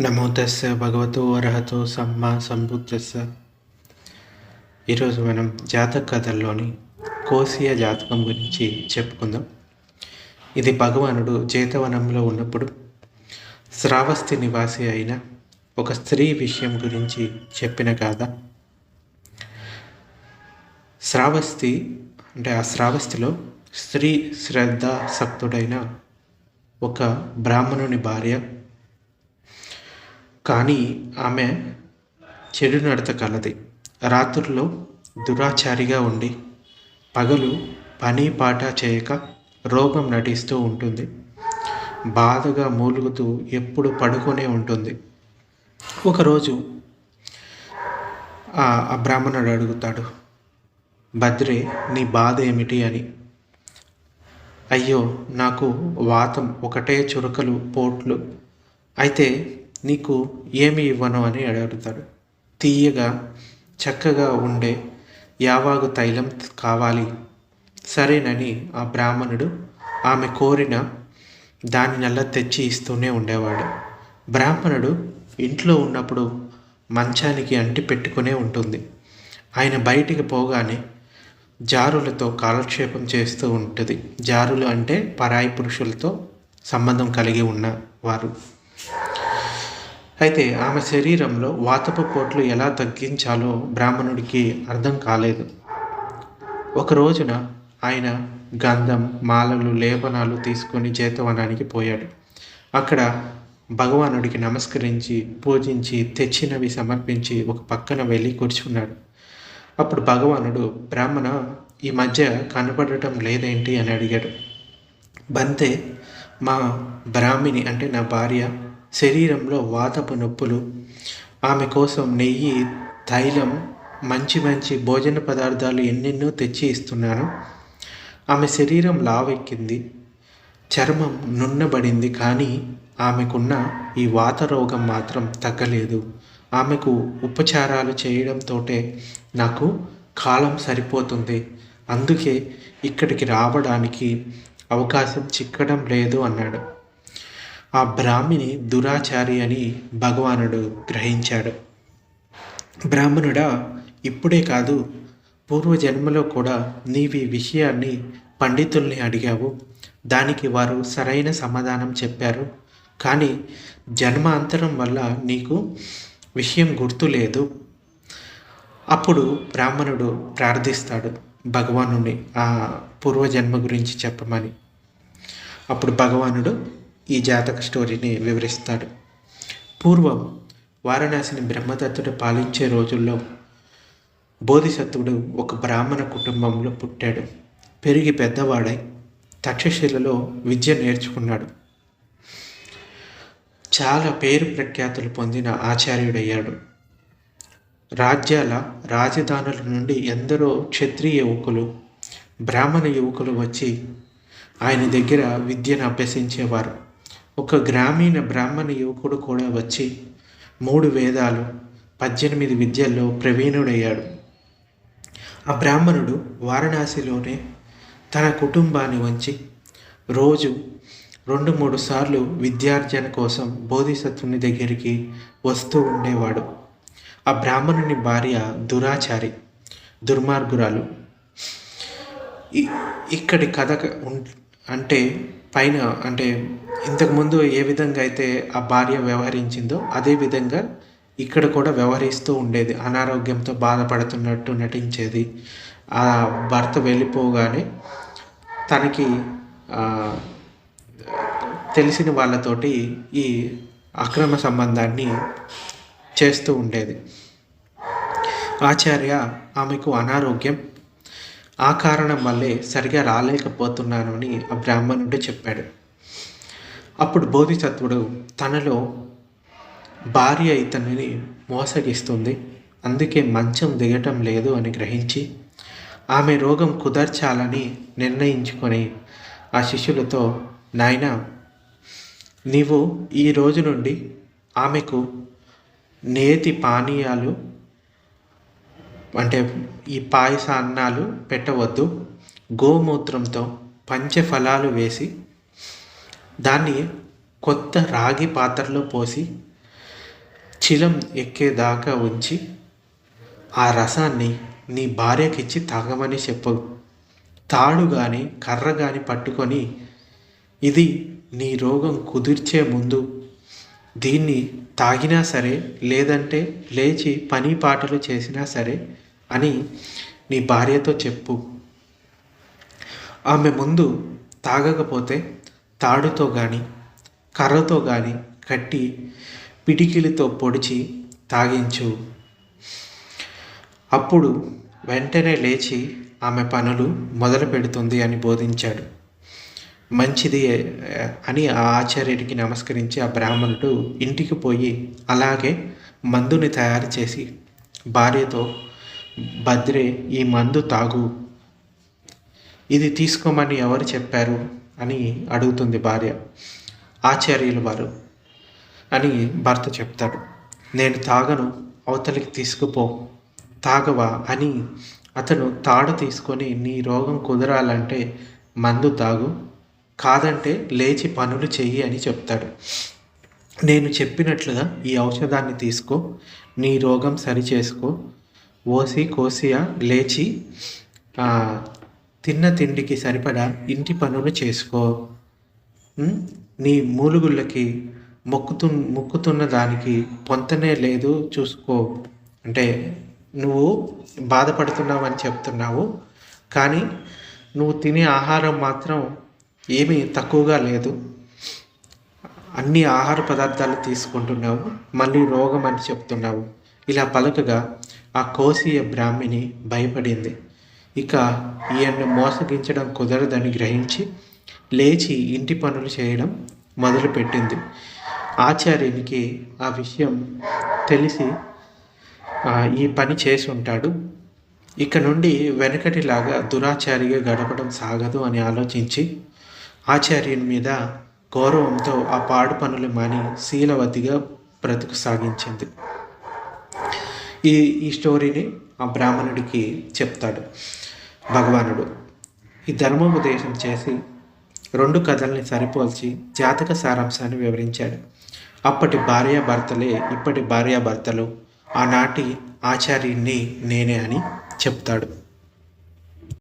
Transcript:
నమో తస్స భగవతో అర్హతో సమ్మా సంబుద్ధస్స. ఈరోజు మనం జాతక కథల్లోని కోసియ జాతకం గురించి చెప్పుకుందాం. ఇది భగవానుడు జేతవనంలో ఉన్నప్పుడు శ్రావస్తి నివాసి అయిన ఒక స్త్రీ విషయం గురించి చెప్పిన కథ. శ్రావస్తి అంటే ఆ శ్రావస్తిలో స్త్రీ శ్రద్ధాసక్తుడైన ఒక బ్రాహ్మణుని భార్య. కానీ ఆమె చెడు నడత కలది. రాత్రుల్లో దురాచారిగా ఉండి పగలు పని పాట చేయక రోగం నటిస్తూ ఉంటుంది. బాధగా మూలుగుతూ ఎప్పుడు పడుకొనే ఉంటుంది. ఒకరోజు ఆ బ్రాహ్మణుడు అడుగుతాడు, భద్రే, నీ బాధ ఏమిటి అని. అయ్యో, నాకు వాతం, ఒకటే చురకలు, పోట్లు. అయితే నీకు ఏమి ఇవ్వను అని అడుగుతాడు. తీయగా చక్కగా ఉండే యావాగు తైలం కావాలి. సరేనని ఆ బ్రాహ్మణుడు ఆమె కోరిన దానినల్లా తెచ్చి ఇస్తూనే ఉండేవాడు. బ్రాహ్మణుడు ఇంట్లో ఉన్నప్పుడు మంచానికి అంటి పెట్టుకునే ఉంటుంది. ఆయన బయటికి పోగానే జారులతో కాలక్షేపం చేస్తూ ఉంటుంది. జారులు అంటే పరాయి పురుషులతో సంబంధం కలిగి ఉన్నవారు. అయితే ఆమె శరీరంలో వాతపు పోట్లు ఎలా తగ్గించాలో బ్రాహ్మణుడికి అర్థం కాలేదు. ఒక రోజున ఆయన గంధం, మాలలు, లేపనాలు తీసుకొని జేతవనానికి పోయాడు. అక్కడ భగవానుడికి నమస్కరించి పూజించి తెచ్చినవి సమర్పించి ఒక పక్కన వెళ్ళి కూర్చున్నాడు. అప్పుడు భగవానుడు, బ్రాహ్మణ, ఈ మధ్య కనపడటం లేదేంటి అని అడిగాడు. బంతే, మా బ్రాహ్మిణి అంటే నా భార్య శరీరంలో వాతపు నొప్పులు, ఆమె కోసం నెయ్యి, తైలం, మంచి మంచి భోజన పదార్థాలు ఎన్నెన్నో తెచ్చి ఇస్తున్నాను. ఆమె శరీరం లావెక్కింది, చర్మం నున్నబడింది. కానీ ఆమెకున్న ఈ వాత రోగం మాత్రం తగ్గలేదు. ఆమెకు ఉపచారాలు చేయడంతోటే నాకు కాలం సరిపోతుంది. అందుకే ఇక్కడికి రావడానికి అవకాశం చిక్కడం లేదు అన్నాడు. ఆ బ్రాహ్మిణి దురాచారి అని భగవానుడు గ్రహించాడు. బ్రాహ్మణుడా, ఇప్పుడే కాదు, పూర్వజన్మలో కూడా నీవి విషయాన్ని పండితుల్ని అడిగావు. దానికి వారు సరైన సమాధానం చెప్పారు. కానీ జన్మాంతరం వల్ల నీకు విషయం గుర్తులేదు. అప్పుడు బ్రాహ్మణుడు ప్రార్థిస్తాడు భగవానుని ఆ పూర్వజన్మ గురించి చెప్పమని. అప్పుడు భగవానుడు ఈ జాతక స్టోరీని వివరిస్తాడు. పూర్వం వారణాసిని బ్రహ్మదత్తుడు పాలించే రోజుల్లో బోధిసత్వుడు ఒక బ్రాహ్మణ కుటుంబంలో పుట్టాడు. పెరిగి పెద్దవాడై తక్షశిలలో విద్య నేర్చుకున్నాడు. చాలా పేరు ప్రఖ్యాతులు పొందిన ఆచార్యుడయ్యాడు. రాజ్యాల రాజధానుల నుండి ఎందరో క్షత్రియ యువకులు, బ్రాహ్మణ యువకులు వచ్చి ఆయన దగ్గర విద్యను అభ్యసించేవారు. ఒక గ్రామీణ బ్రాహ్మణ యువకుడు కూడా వచ్చి 3 వేదాలు, 18 విద్యల్లో ప్రవీణుడయ్యాడు. ఆ బ్రాహ్మణుడు వారణాసిలోనే తన కుటుంబాన్ని వంచి రోజు 2-3 సార్లు విద్యార్జన కోసం బోధిసత్వుని దగ్గరికి వస్తూ ఉండేవాడు. ఆ బ్రాహ్మణుని భార్య దురాచారి, దుర్మార్గురాలు. ఇక్కడి కథ అంటే పైన అంటే ఇంతకుముందు ఏ విధంగా అయితే ఆ భార్య వ్యవహరించిందో అదే విధంగా ఇక్కడ కూడా వ్యవహరిస్తూ ఉండేది. అనారోగ్యంతో బాధపడుతున్నట్టు నటించేది. ఆ భర్త వెళ్ళిపోగానే తనకి తెలిసిన వాళ్ళతోటి ఈ అక్రమ సంబంధాన్ని చేస్తూ ఉండేది. ఆచార్య ఆమెకు అనారోగ్యం, ఆ కారణం వల్లే సరిగా రాలేకపోతున్నాను అని ఆ బ్రాహ్మణుడు చెప్పాడు. అప్పుడు బోధిసత్వుడు తనలో భార్య ఇతనిని మోసగిస్తుంది, అందుకే మంచం దిగటం లేదు అని గ్రహించి ఆమె రోగం కుదర్చాలని నిర్ణయించుకొని ఆ శిష్యులతో, నాయనా, నీవు ఈ రోజు నుండి ఆమెకు నేతి పానీయాలు అంటే ఈ పాయస అన్నాలు పెట్టవద్దు. గోమూత్రంతో పంచఫలాలు వేసి దాన్ని కొత్త రాగి పాత్రలో పోసి చిలం ఎక్కేదాకా ఉంచి ఆ రసాన్ని నీ భార్యకిచ్చి తాగమని చెప్పు. తాడు కానీ కర్ర కానీ పట్టుకొని ఇది నీ రోగం కుదిర్చే ముందు దీన్ని తాగినా సరే, లేదంటే లేచి పని పాటలు చేసినా సరే అని నీ భార్యతో చెప్పు. ఆమె ముందు తాగకపోతే తాడుతో కానీ కర్రతో కానీ కట్టి పిడికిలితో పొడిచి తాగించు. అప్పుడు వెంటనే లేచి ఆమె పనులు మొదలు పెడుతుంది అని బోధించాడు. మంచిది అని ఆ ఆచార్యుడికి నమస్కరించి ఆ బ్రాహ్మణుడు ఇంటికి పోయి అలాగే మందుని తయారు చేసి భార్యతో, భద్రే ఈ మందు తాగు, ఇది తీసుకోమని ఎవరు చెప్పారు అని అడుగుతుంది భార్య. ఆచార్యులు వారు అని భర్త చెప్తాడు. నేను తాగను, అవతలికి తీసుకుపో, తాగవా అని అతను తాడు తీసుకొని నీ రోగం కుదరాలంటే మందు తాగు, కాదంటే లేచి పనులు చెయ్యి అని చెప్తాడు. నేను చెప్పినట్లుగా ఈ ఔషధాన్ని తీసుకో, నీ రోగం సరిచేసుకో, ఓసి కోసియా లేచి తిన్న తిండికి సరిపడా ఇంటి పనులు చేసుకో, నీ మూలుగుళ్ళకి మొక్కుతున్న దానికి పొంతనే లేదు చూసుకో. అంటే నువ్వు బాధపడుతున్నావని చెప్తున్నావు, కానీ నువ్వు తినే ఆహారం మాత్రం ఏమీ తక్కువగా లేదు, అన్ని ఆహార పదార్థాలు తీసుకుంటున్నావు, మళ్ళీ రోగం అని చెప్తున్నావు. ఇలా పలకగా ఆ కోసియ బ్రాహ్మిణి భయపడింది. ఇక ఈయన్ని మోసగించడం కుదరదని గ్రహించి లేచి ఇంటి పనులు చేయడం మొదలుపెట్టింది. ఆచార్యునికి ఆ విషయం తెలిసి ఈ పని చేసి ఉంటాడు. ఇక నుండి వెనకటిలాగా దురాచారిగా గడపడం సాగదు అని ఆలోచించి ఆచార్యుని మీద గౌరవంతో ఆ పాడు పనులు మాని శీలవతిగా బ్రతుకు సాగించింది. ఈ స్టోరీని ఆ బ్రాహ్మణుడికి చెప్తాడు భగవానుడు. ఈ ధర్మోపదేశం చేసి 2 కథల్ని సరిపోల్చి జాతక సారాంశాన్ని వివరించాడు. అప్పటి భార్యాభర్తలే ఇప్పటి భార్యాభర్తలు, ఆనాటి ఆచార్యుణ్ణి నేనే అని చెప్తాడు.